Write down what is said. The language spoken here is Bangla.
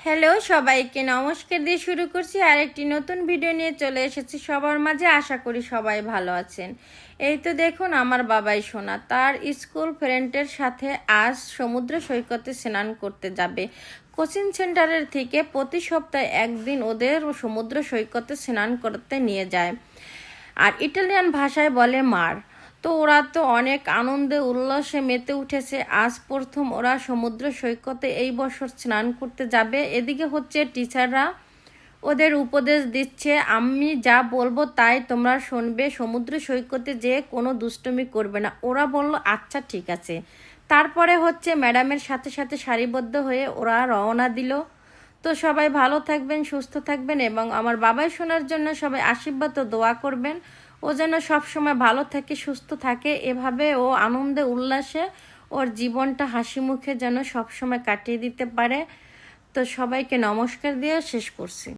হ্যালো সবাইকে নমস্কার দিয়ে শুরু করছি আরেকটি নতুন ভিডিও নিয়ে চলে এসেছি সবার মাঝে। আশা করি সবাই ভালো আছেন। এই তো দেখুন আমার বাবাই সোনা তার স্কুল ফ্রেন্ডের সাথে আজ সমুদ্র সৈকতে স্নান করতে যাবে। কোচিং সেন্টারের থেকে প্রতি সপ্তাহে একদিন ওদের সমুদ্র সৈকতে স্নান করতে নিয়ে যায়, আর ইটালিয়ান ভাষায় বলে মার। তো ওরা তো অনেক আনন্দে উল্লাসে মেতে উঠেছে। আজ প্রথম ওরা সমুদ্র সৈকতে এই বছর স্নান করতে যাবে। এদিকে হচ্ছে টিচাররা ওদের উপদেশ দিচ্ছে, আমি যা বলবো তাই তোমরা শুনবে, সমুদ্র সৈকতে যে কোনো দুষ্টুমি করবে না। ওরা বলল আচ্ছা ঠিক আছে। তারপরে হচ্ছে ম্যাডামের সাথে সাথে সারিবদ্ধ হয়ে ওরা রওনা দিল। তো সবাই ভালো থাকবেন, সুস্থ থাকবেন এবং আমার বাবাই শোনার জন্য সবাই আশীর্বাদ ও দোয়া করবেন। ও যেন সবসময় ভালো থাকে, সুস্থ থাকে, এভাবে ও আনন্দে উল্লাসে ওর জীবনটা হাসি মুখে যেন সবসময় কাটিয়ে দিতে পারে। তো সবাইকে নমস্কার দিয়ে শেষ করছি।